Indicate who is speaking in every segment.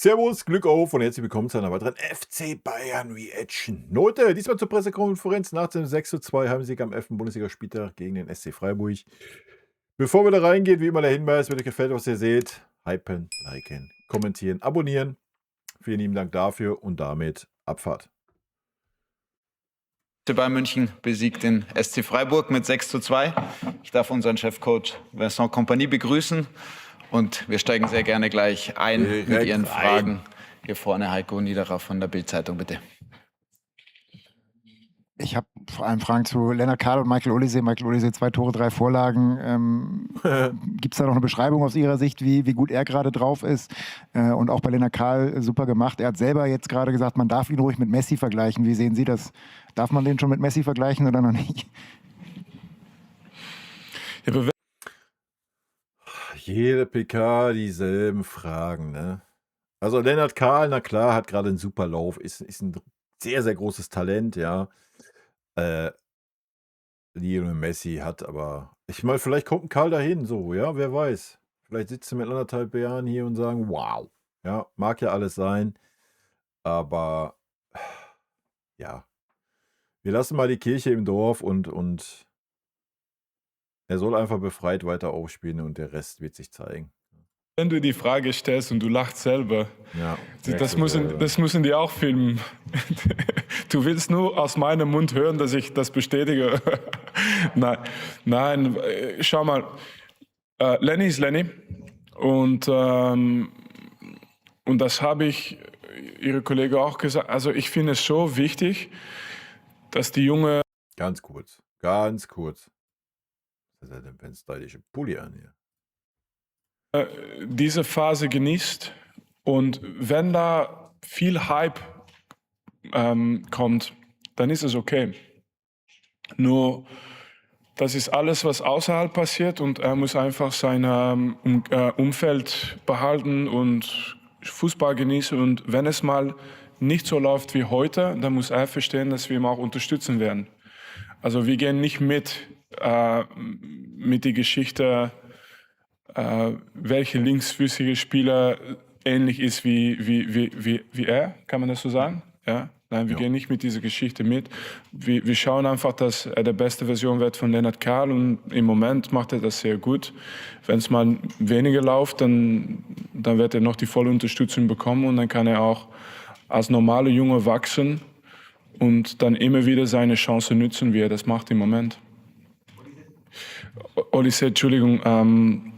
Speaker 1: Servus, Glück auf und herzlich willkommen zu einer weiteren FC Bayern Reaction. Note, diesmal zur Pressekonferenz nach dem 6:2 Heimsieg am 11. Bundesligaspieltag gegen den SC Freiburg. Bevor wir da reingehen, wie immer der Hinweis, wenn euch gefällt, was ihr seht, hypen, liken, kommentieren, abonnieren. Vielen lieben Dank dafür und damit Abfahrt.
Speaker 2: Bayern München besiegt den SC Freiburg mit 6:2. Ich darf unseren Chefcoach Vincent Kompany begrüßen und wir steigen sehr gerne gleich ein mit Ihren Fragen. Hier vorne Heiko Niederer von der Bild-Zeitung, bitte.
Speaker 3: Ich habe vor allem Fragen zu Lennart Kahl und Michael Olise. Michael Olise 2 Tore, 3 Vorlagen. Gibt es da noch eine Beschreibung aus Ihrer Sicht, wie gut er gerade drauf ist? Und auch bei Lennart Kahl super gemacht. Er hat selber jetzt gerade gesagt, man darf ihn ruhig mit Messi vergleichen. Wie sehen Sie das? Darf man den schon mit Messi vergleichen oder noch nicht?
Speaker 1: Jede PK dieselben Fragen, ne? Also Lennart Kahl, na klar, hat gerade einen super Lauf, ist ein sehr, sehr großes Talent, ja. Lionel Messi hat aber, ich meine, vielleicht kommt ein Karl dahin, so, ja, wer weiß. Vielleicht sitzt du mit 1,5 Jahren hier und sagen, wow, ja, mag ja alles sein, aber ja, wir lassen mal die Kirche im Dorf und er soll einfach befreit weiter aufspielen und der Rest wird sich zeigen.
Speaker 4: Wenn du die Frage stellst und du lachst selber,
Speaker 1: Ja,
Speaker 4: das müssen die auch filmen. Du willst nur aus meinem Mund hören, dass ich das bestätige. Nein, schau mal, Lenny ist Lenny und das habe ich Ihre Kollegen auch gesagt. Also ich finde es so wichtig, dass die Junge...
Speaker 1: Ganz kurz. Was ist denn für ein stylischer Pulli an hier?
Speaker 4: Diese Phase genießt und wenn da viel Hype kommt, dann ist es okay. Nur das ist alles, was außerhalb passiert und er muss einfach sein Umfeld behalten und Fußball genießen und wenn es mal nicht so läuft wie heute, dann muss er verstehen, dass wir ihn auch unterstützen werden. Also wir gehen nicht mit der Geschichte, welche linksfüßige Spieler ähnlich ist wie er, kann man das so sagen? Ja? Nein, wir gehen nicht mit dieser Geschichte mit. Wir schauen einfach, dass er der beste Version wird von Lennart Kahl und im Moment macht er das sehr gut. Wenn es mal weniger läuft, dann wird er noch die volle Unterstützung bekommen und dann kann er auch als normaler Junge wachsen und dann immer wieder seine Chance nutzen, wie er das macht im Moment. Olise, Entschuldigung,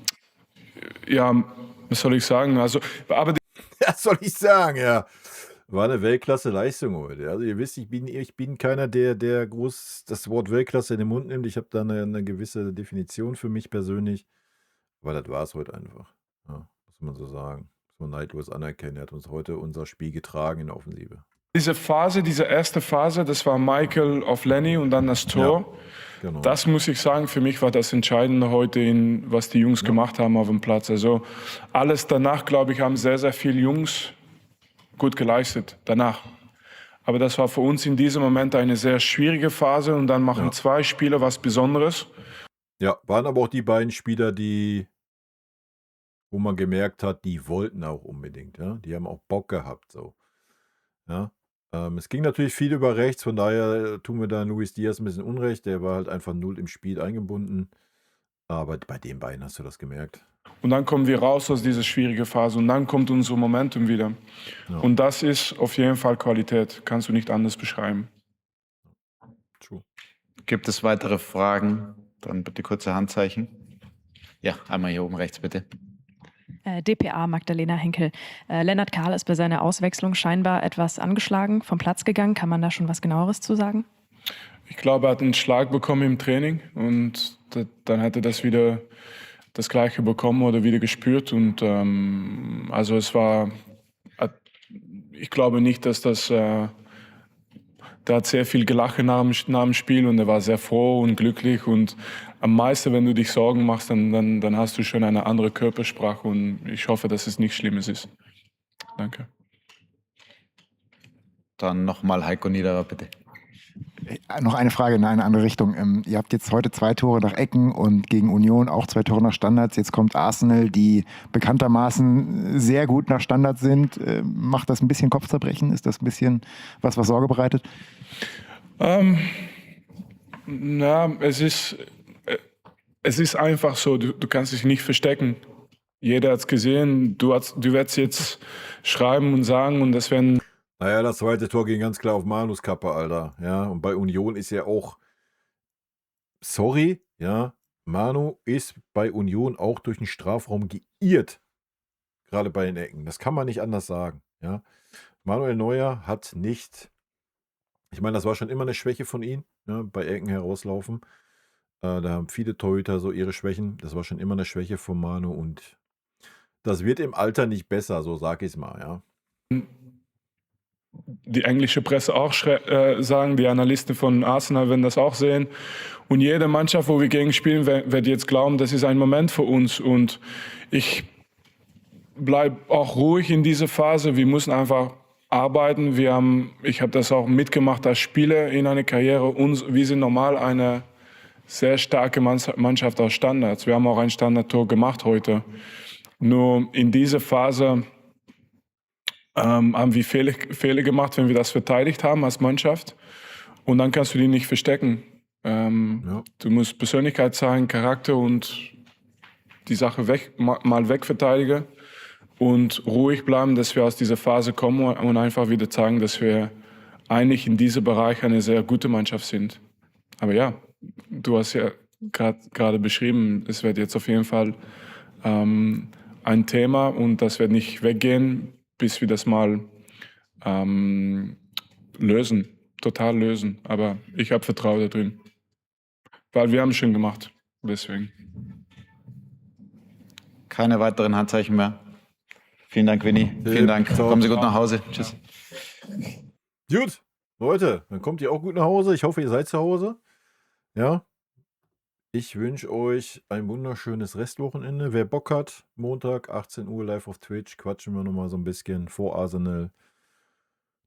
Speaker 4: ja, was soll ich sagen? Also, aber
Speaker 1: Was soll ich sagen, ja. War eine Weltklasse-Leistung heute. Also ihr wisst, ich bin keiner, der groß das Wort Weltklasse in den Mund nimmt. Ich habe da eine gewisse Definition für mich persönlich. Aber das war es heute einfach. Ja, muss man so sagen. Muss man neidlos anerkennen. Er hat uns heute unser Spiel getragen in der Offensive.
Speaker 4: diese erste Phase, das war Michael auf Lenny und dann das Tor.
Speaker 1: Ja, genau.
Speaker 4: Das muss ich sagen, für mich war das Entscheidende heute, was die Jungs gemacht haben auf dem Platz. Also alles danach, glaube ich, haben sehr, sehr viele Jungs gut geleistet, danach. Aber das war für uns in diesem Moment eine sehr schwierige Phase und dann machen 2 Spieler was Besonderes.
Speaker 1: Ja, waren aber auch die beiden Spieler, wo man gemerkt hat, die wollten auch unbedingt, ja. Die haben auch Bock gehabt, so. Ja. Es ging natürlich viel über rechts, von daher tun wir da Luis Diaz ein bisschen Unrecht. Der war halt einfach null im Spiel eingebunden. Aber bei den beiden hast du das gemerkt.
Speaker 4: Und dann kommen wir raus aus dieser schwierigen Phase und dann kommt unser Momentum wieder.
Speaker 1: Ja.
Speaker 4: Und das ist auf jeden Fall Qualität, kannst du nicht anders beschreiben.
Speaker 1: True.
Speaker 2: Gibt es weitere Fragen? Dann bitte kurze Handzeichen. Ja, einmal hier oben rechts, bitte.
Speaker 5: dpa Magdalena Henkel. Lennart Kahl ist bei seiner Auswechslung scheinbar etwas angeschlagen vom Platz gegangen. Kann man da schon was Genaueres zu sagen?
Speaker 4: Ich glaube, er hat einen Schlag bekommen im Training und dann hat er das Gleiche bekommen oder wieder gespürt. Und also ich glaube nicht, dass der hat sehr viel gelacht nach dem Spiel und er war sehr froh und glücklich und am meisten, wenn du dich Sorgen machst, dann hast du schon eine andere Körpersprache und ich hoffe, dass es nichts Schlimmes ist. Danke.
Speaker 2: Dann nochmal Heiko Niederer, bitte.
Speaker 3: Noch eine Frage in eine andere Richtung. Ihr habt jetzt heute 2 Tore nach Ecken und gegen Union auch 2 Tore nach Standards. Jetzt kommt Arsenal, die bekanntermaßen sehr gut nach Standards sind. Macht das ein bisschen Kopfzerbrechen? Ist das ein bisschen was Sorge bereitet?
Speaker 4: Es ist einfach so, du kannst dich nicht verstecken. Jeder hat es gesehen, du wirst jetzt schreiben und sagen und das werden...
Speaker 1: Naja, das zweite Tor ging ganz klar auf Manus Kappe, Alter. Ja, und bei Union ist ja auch, sorry, ja, Manu ist bei Union auch durch den Strafraum geirrt. Gerade bei den Ecken. Das kann man nicht anders sagen, ja. Manuel Neuer hat nicht, ich meine, das war schon immer eine Schwäche von ihm, ja, bei Ecken herauslaufen. Da haben viele Torhüter so ihre Schwächen. Das war schon immer eine Schwäche von Manu und das wird im Alter nicht besser, so sag ich es mal, ja.
Speaker 4: Die englische Presse auch sagen, die Analysten von Arsenal werden das auch sehen. Und jede Mannschaft, wo wir gegen spielen, wird jetzt glauben, das ist ein Moment für uns. Und ich bleibe auch ruhig in dieser Phase. Wir müssen einfach arbeiten. Ich habe das auch mitgemacht als Spieler in einer Karriere. Wir sind normal eine sehr starke Mannschaft aus Standards. Wir haben auch ein Standardtor gemacht heute. Nur in dieser Phase haben wir Fehler gemacht, wenn wir das verteidigt haben als Mannschaft. Und dann kannst du die nicht verstecken. Du musst Persönlichkeit zeigen, Charakter und die Sache mal wegverteidigen und ruhig bleiben, dass wir aus dieser Phase kommen und einfach wieder zeigen, dass wir eigentlich in diesem Bereich eine sehr gute Mannschaft sind. Aber ja, du hast ja gerade beschrieben, es wird jetzt auf jeden Fall ein Thema und das wird nicht weggehen, bis wir das mal total lösen. Aber ich habe Vertrauen da drin. Weil wir haben es schon gemacht, deswegen.
Speaker 2: Keine weiteren Handzeichen mehr. Vielen Dank, Winnie. Vielen Dank. Kommen Sie gut nach Hause. Tschüss.
Speaker 1: Gut, Leute, dann kommt ihr auch gut nach Hause. Ich hoffe, ihr seid zu Hause. Ja. Ich wünsche euch ein wunderschönes Restwochenende. Wer Bock hat, Montag, 18 Uhr live auf Twitch, quatschen wir nochmal so ein bisschen vor Arsenal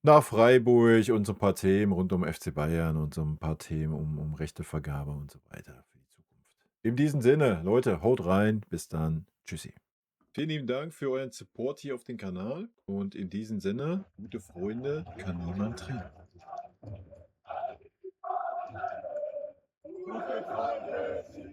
Speaker 1: nach Freiburg und so ein paar Themen rund um FC Bayern und so ein paar Themen um Rechtevergabe und so weiter für die Zukunft. In diesem Sinne, Leute, haut rein. Bis dann. Tschüssi. Vielen lieben Dank für euren Support hier auf dem Kanal. Und in diesem Sinne, gute Freunde kann niemand trennen. Gute Freunde.